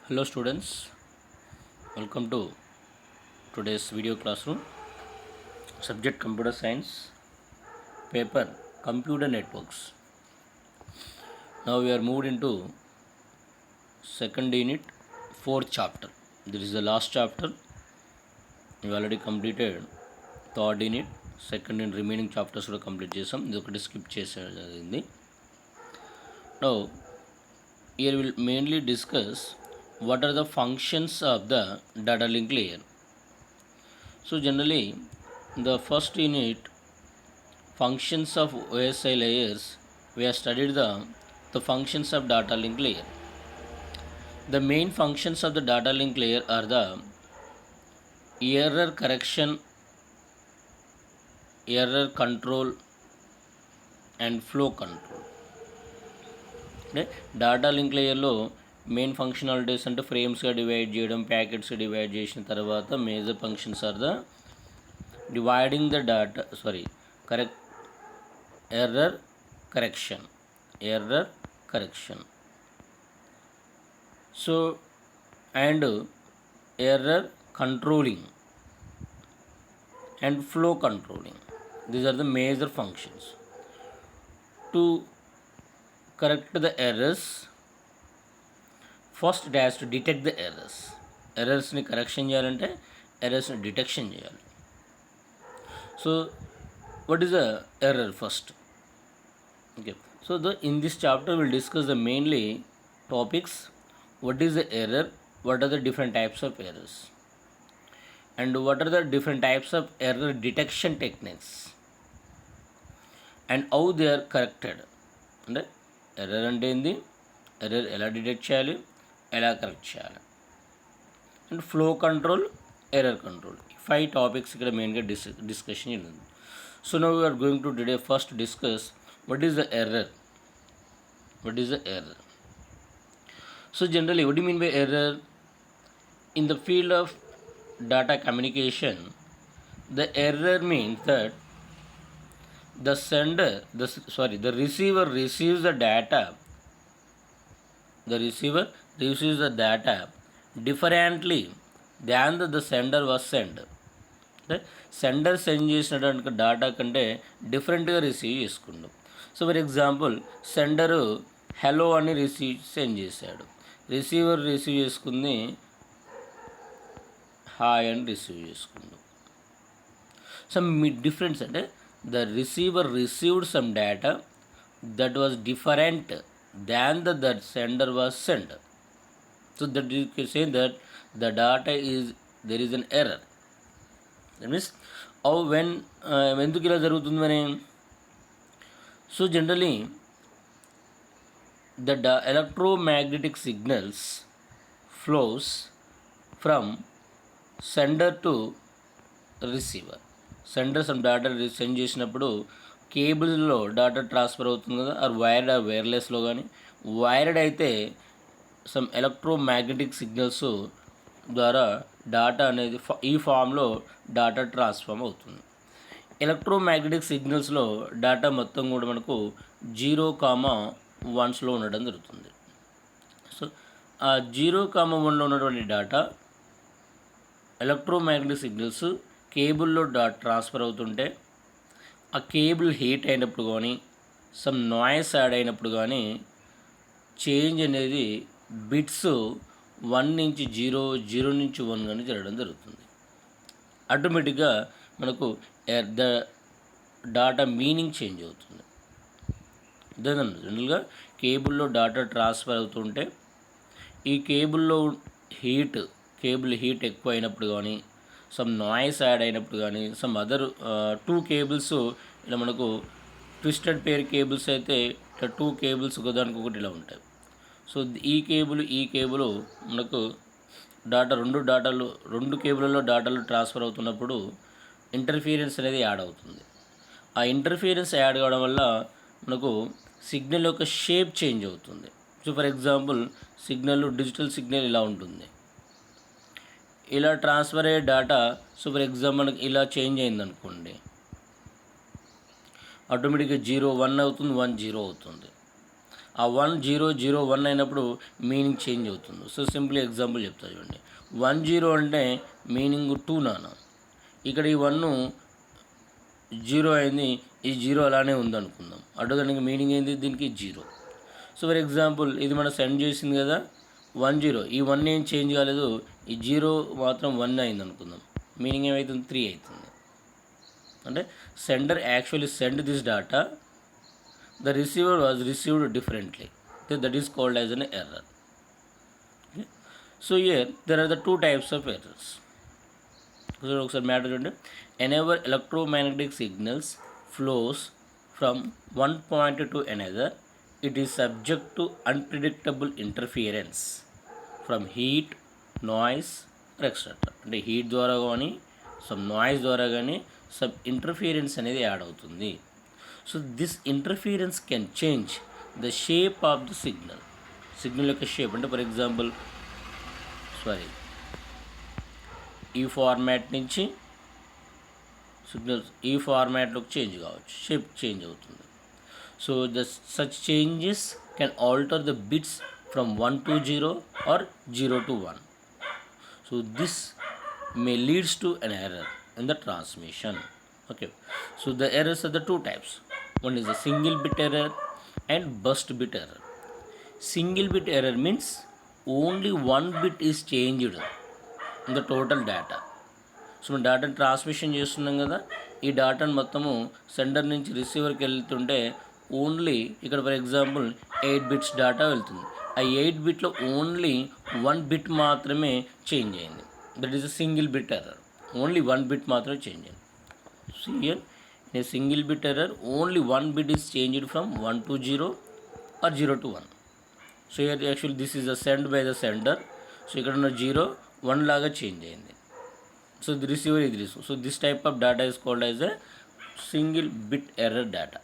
Hello students, welcome to today's video classroom. Subject Computer Science, paper Computer Networks. Now we are moved into second unit, fourth chapter. This is the last chapter. We already completed third unit, second and remaining chapters కూడా complete చేసాం. ఇది ఒకటి skip చేసేది. Now here we will mainly discuss what are the functions of the data link layer. So generally the first unit functions of OSI layers, we have studied the functions of data link layer. The main functions of the data link layer are the error correction, error control and flow control. Data link లేయర్లో main functionalities అంటే ఫ్రేమ్స్గా divide చేయడం, ప్యాకెట్స్గా divide చేసిన తర్వాత major functions are the dividing the data correct error correction so and error controlling and flow controlling. These are the major functions. To correct the errors, first it has to detect the errors. Errors ni correction cheyalante errors ni detection cheyali. So what is the error first? Okay, so in this chapter we'll discuss the mainly topics: what is the error, what are the different types of errors, and what are the different types of error detection techniques, and how they are corrected. అంటే error అంటే ఏంది, error ఎలా detect చేయాలి, ఎలా correct చేయాలి, and flow control, error control. 5 topics ఇక్కడ మెయిన్గా discussion ఉంది. So now we are going to today first discuss what is the error. So generally what do you mean by error? In the field of data communication, the error means that the receiver receives the data differently than the sender was sent. అంటే sender send చేసినటువంటి data కంటే డిఫరెంట్గా receive చేసుకుంటాం. So for example sender hello అని send చేశాడు, receiver receive చేసుకుంది hi అని receive చేసుకుందాం. సమ్ డిఫరెన్స్ అంటే the receiver received some data that was different than that sender was send. So that you can say that the data is there is an error. That means ఎందుకు ఇలా జరుగుతుంది మరి? So generally the electromagnetic signals flows from sender to receiver. Sender some data send చేసినప్పుడు కేబుల్లో data transfer అవుతుంది కదా, are wired are వైర్లెస్లో కానీ. Wired అయితే some electromagnetic signals ద్వారా డేటా అనేది ఈ ఫామ్లో డేటా ట్రాన్స్ఫార్మ్ అవుతుంది. ఎలక్ట్రోమాగ్నెటిక్ సిగ్నల్స్లో డేటా మొత్తం కూడా మనకు 0,1లో ఉండడం జరుగుతుంది. సో ఆ 0,1లో ఉన్నటువంటి డేటా ఎలక్ట్రోమాగ్నెటిక్ సిగ్నల్స్ కేబుల్లో ట్రాన్స్ఫర్ అవుతుంటే ఆ కేబుల్ హీట్ అయినప్పుడు కానీ సమ్ నాయిస్ యాడ్ అయినప్పుడు కానీ చేంజ్ అనేది బిట్స్ 1 నుంచి 0, 0 నుంచి 1 కానీ జరగడం జరుగుతుంది. ఆటోమేటిక్గా మనకు ద డేటా మీనింగ్ చేంజ్ అవుతుంది. జనరల్గా కేబుల్లో డేటా ట్రాన్స్ఫర్ అవుతుంటే ఈ కేబుల్ హీట్ ఎక్కువ అయినప్పుడు కానీ సమ్ నాయిస్ యాడ్ అయినప్పుడు కానీ సమ్ అదర్ 2 కేబుల్స్ ఇలా మనకు ట్విస్టెడ్ పేర్ కేబుల్స్ అయితే ఇట్లా 2 కేబుల్స్ ఒకదానికి ఒకటి ఇలా ఉంటాయి. సో ఈ కేబుల్ మనకు రెండు కేబుల్లో డేటాలు ట్రాన్స్ఫర్ అవుతున్నప్పుడు ఇంటర్ఫియరెన్స్ అనేది యాడ్ అవుతుంది. ఆ ఇంటర్ఫియరెన్స్ యాడ్ కావడం వల్ల మనకు సిగ్నల్ యొక్క షేప్ చేంజ్ అవుతుంది. So for example digital signal ఇలా ఉంటుంది, ఇలా ట్రాన్స్ఫర్ అయ్యే డేటా. సో ఫర్ ఎగ్జాంపుల్ మనకి ఇలా చేంజ్ అయిందనుకోండి, ఆటోమేటిక్గా 0 1 అవుతుంది, 1 0 అవుతుంది. ఆ 1001 అయినప్పుడు మీనింగ్ చేంజ్ అవుతుంది. సో సింపుల్ ఎగ్జాంపుల్ చెప్తా చూడండి. 10 అంటే మీనింగ్ 2 నాన్న. ఇక్కడ ఈ 1 0 అయింది, ఈ 0 అలానే ఉందనుకుందాం. దానికి మీనింగ్ ఏంది, దీనికి 0. సో ఫర్ ఎగ్జాంపుల్ ఇది మనం సెండ్ చేసింది కదా 10, ఈ 1 ఏం చేంజ్ కాలేదు, ఈ 0 మాత్రం 1 అయింది అనుకుందాం. మీనింగ్ ఏమవుతుంది, 3 అవుతుంది. అంటే sender actually send this data, the receiver was received differently. That is called as an error. Okay. So here there are the two types of errors. So ఒకసారి మ్యాటర్ చూడండి. Whenever electromagnetic signals flows from one point to another, it is subject to unpredictable interference from heat, noise or etc. అంటే heat ద్వారా కానీ some noise ద్వారా కానీ some interference అనేది add అవుతుంది. So this interference can change the shape of the signal యొక్క shape. అంటే for example ఈ ఫార్మాట్ నుంచి సిగ్నల్స్ ఈ ఫార్మాట్లోకి చేంజ్ కావచ్చు, షేప్ చేంజ్ అవుతుంది. So such changes can alter the bits from 1 to 0 or 0 to 1. So this may leads to an error in the transmission. Okay, so the errors are the two types. One is a single bit error and burst bit error. Single bit error means only one bit is changed in the total data. So మనం డేటాను transmission చేస్తున్నాం కదా, ఈ డేటాను మొత్తము sender నుంచి రిసీవర్కి వెళ్తుంటే only ఇక్కడ ఫర్ ఎగ్జాంపుల్ 8 bits డేటా వెళ్తుంది. ఆ 8 bitలో ఓన్లీ 1 bit మాత్రమే చేంజ్ అయింది. That is a single bit error. Only 1 bit మాత్రమే చేంజ్ అయింది. So here in a single bit error only 1 bit is changed from 1 to 0 or 0 to 1. So here actually this is a send by the sender. So ఇక్కడ ఉన్న 0 1 లాగా change అయింది. So the receiver ఇది receive. So this type of data is called as a single bit error data.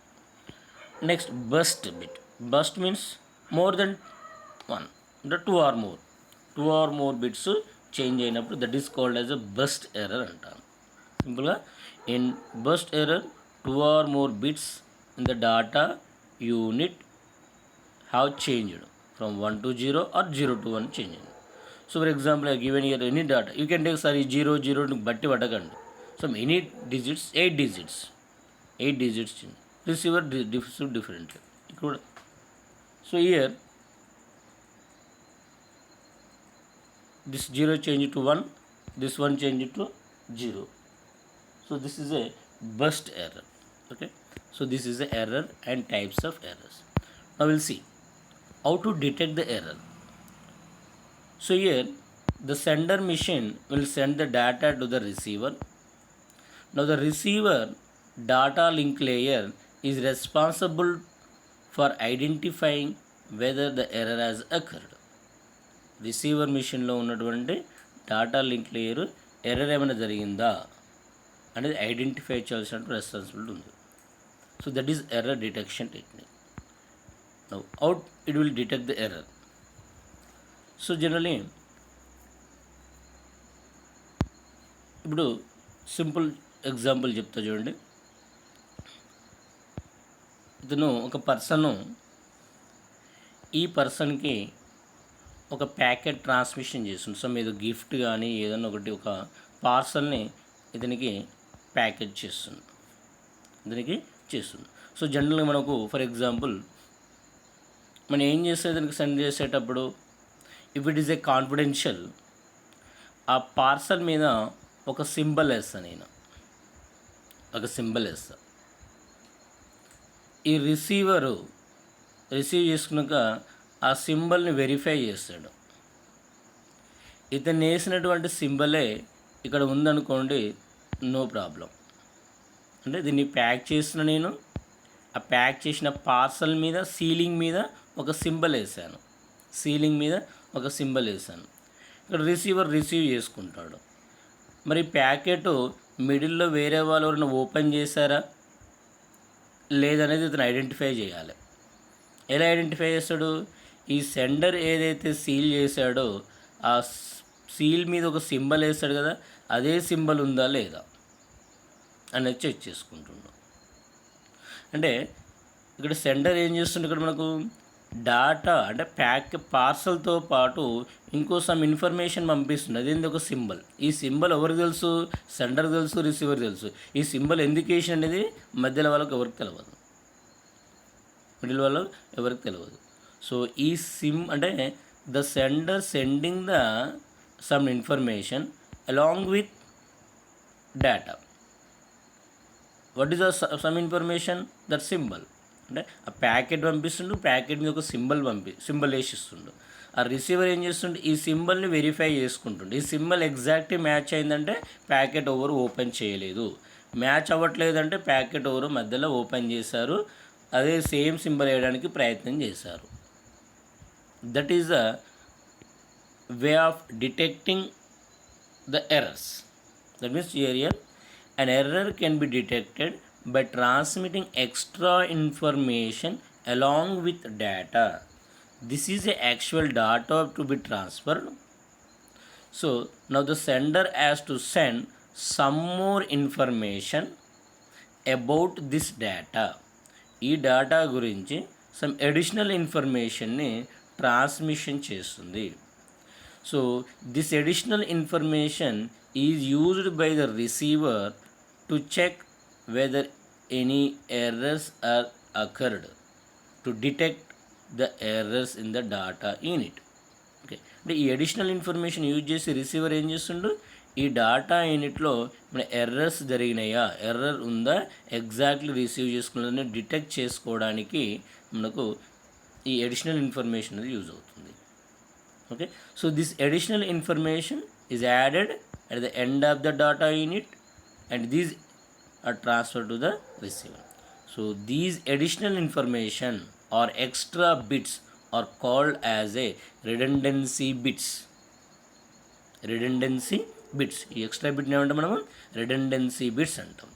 Next burst bit. Burst means more than 1, అంటే 2 or more bits change అయినప్పుడు that is called as a burst error అంటారు. సింపుల్గా in burst error 2 or more bits in the data unit have changed from 1 to 0 or 0 to 1 changed. So for example, I given here any data, you can take 0 బట్టి పట్టకండి. So any digits, 8 digits change. Receiver differently. So here this 0 change to 1, this 1 change to 0. So this is a burst error. Okay, so this is the error and types of errors. Now we'll see how to detect the error. So here the sender machine will send the data to the receiver. Now the receiver data link layer is responsible for identifying whether the error has occurred. Receiver మిషన్లో ఉన్నటువంటి data link layer error ఏమైనా జరిగిందా అనేది identify చేయాల్సిన responsibility ఉంది. So that is error detection technique. Now out it will detect the error. So generally ఇప్పుడు simple example చెప్తా చూడండి. ఇతను ఒక పర్సను, ఈ పర్సన్కి ఒక ప్యాకెట్ ట్రాన్స్మిషన్ చేస్తుంది. సో మీద గిఫ్ట్ కానీ ఏదైనా ఒకటి ఒక పార్సల్ని ఇతనికి ప్యాకేజ్ చేస్తుంది. సో జనరల్గా మనకు ఫర్ ఎగ్జాంపుల్ మనం ఏం చేస్తే ఇతనికి సెండ్ చేసేటప్పుడు if it is a confidential, ఆ పార్సల్ మీద ఒక సింబల్ వేస్తాను నేను, ఒక సింబల్ వేస్తా. ఈ రిసీవరు రిసీవ్ చేసుకున్నాక ఆ సింబల్ని వెరిఫై చేస్తాడు. ఇతను వేసినటువంటి సింబలే ఇక్కడ ఉందనుకోండి, నో ప్రాబ్లం. అంటే దీన్ని ప్యాక్ చేసిన నేను ఆ ప్యాక్ చేసిన పార్సల్ మీద సీలింగ్ మీద ఒక సింబల్ వేసాను, ఇక్కడ రిసీవర్ రిసీవ్ చేసుకుంటాడు. మరి ప్యాకెట్ మిడిల్లో వేరే వాళ్ళు ఎవరైనా ఓపెన్ చేశారా లేదనేది ఇతను ఐడెంటిఫై చేయాలి. ఎలా ఐడెంటిఫై చేస్తాడు? ఈ సెండర్ ఏదైతే సీల్ చేశాడో ఆ సీల్ మీద ఒక సింబల్ వేస్తాడు కదా, అదే సింబల్ ఉందా లేదా అనేది చెక్ చేసుకుంటున్నాం. అంటే ఇక్కడ సెండర్ ఏం చేస్తుండే, ఇక్కడ మనకు డాటా అంటే పార్సల్తో పాటు ఇంకో సమ్ ఇన్ఫర్మేషన్ పంపిస్తుంది. అదేంది ఒక సింబల్. ఈ సింబల్ ఎవరికి తెలుసు? సెండర్ తెలుసు, రిసీవర్ తెలుసు. ఈ సింబల్ ఎందుకు వేసిన అనేది మధ్యలో వాళ్ళకి ఎవరికి తెలియదు, మిడిల్ వాళ్ళు ఎవరికి తెలియదు. సో ఈ అంటే the sender sending the sum information along with data. What is the sum information? That symbol. అంటే ఆ ప్యాకెట్ పంపిస్తుండు, ప్యాకెట్ మీద ఒక సింబల్ వేసిస్తుండు. ఆ రిసీవర్ ఏం చేస్తుండే? ఈ సింబల్ని వెరిఫై చేసుకుంటుండే. ఈ సింబల్ ఎగ్జాక్ట్లీ మ్యాచ్ అయిందంటే ప్యాకెట్ ఎవరు ఓపెన్ చేయలేదు, మ్యాచ్ అవ్వట్లేదంటే ప్యాకెట్ ఎవరు మధ్యలో ఓపెన్ చేశారు, అదే సేమ్ సింబల్ వేయడానికి ప్రయత్నం చేశారు. That is the way of detecting the errors. That means here an error can be detected by transmitting extra information along with data. This is the actual data to be transferred. So now the sender has to send some more information about this data. ఈ data గురించి some additional ఇన్ఫర్మేషన్ని transmission చేస్తుంది. So this additional information is used by the receiver to check whether any errors are occurred, to detect the errors in the data unit. Okay, అంటే ఈ additional information use చేసి receiver ఏం చేస్తుండు? ఈ data యూనిట్లో మన errors జరిగినాయా, error ఉందా, ఎగ్జాక్ట్లీ రిసీవ్ చేసుకున్నదని డిటెక్ట్ చేసుకోవడానికి మనకు ఈ అడిషనల్ ఇన్ఫర్మేషన్ అనేది యూజ్ అవుతుంది. Okay, so this additional information is added at the end of the data unit and these are transferred to the receiver. So these additional information or extra bits are called as a redundancy bits. Redundancy bits. ఈ extra bit ఏమంటాం మనము? redundancy bits అంటాం.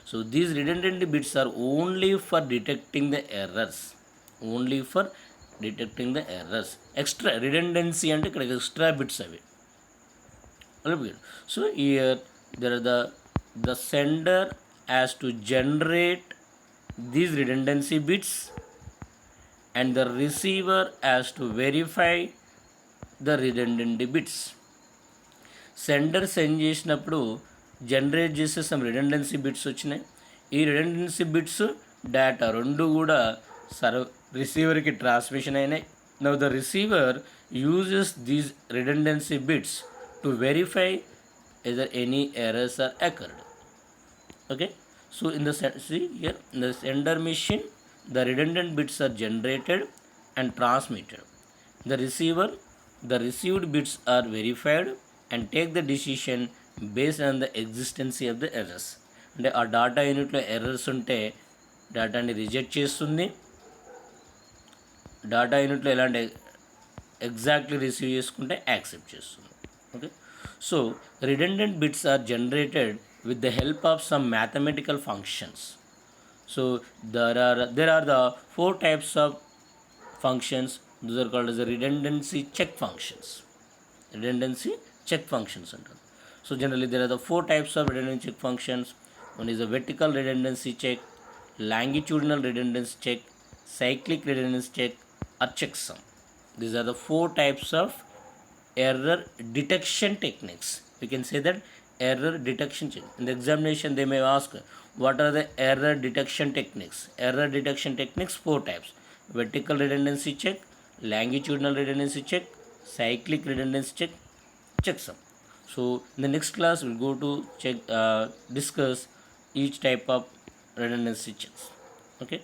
So these redundant bits are only for detecting the errors. Only for detecting the errors. Extra redundancy అంటే ఇక్కడ extra bits అవి. So here there are the sender has to generate these redundancy bits and the receiver has to verify the redundant bits. Sender send చేసినప్పుడు generate చేసే some redundancy bits వచ్చినాయి. ఈ redundancy bits data రెండు కూడా రిసీవర్కి transmission అయినాయి. Now the receiver uses these redundancy bits to verify either any errors are occurred. Okay, so in the sender machine the redundant bits are generated and transmitted. The received bits are verified and take the decision based on the existence of the errors. అంటే ఆ data యూనిట్లో errors ఉంటే డేటాని reject చేస్తుంది, data యూనిట్లో ఎలాంటి exactly receive చేసుకుంటే accept చేస్తుంది. Okay, so redundant bits are generated with the help of some mathematical functions. So there are the four types of functions. Those are called as the redundancy check functions. Redundancy check functions. So generally there are the four types of redundancy check functions. One is a vertical redundancy check, longitudinal redundancy check, cyclic redundancy check, or checksum. These are the four types of error detection techniques. We can say that error detection check. In the examination they may ask what are the error detection techniques. Error detection techniques four types: vertical redundancy check, longitudinal redundancy check, cyclic redundancy check, checksum. So in the next class we'll go to discuss each type of redundancy checks. Okay.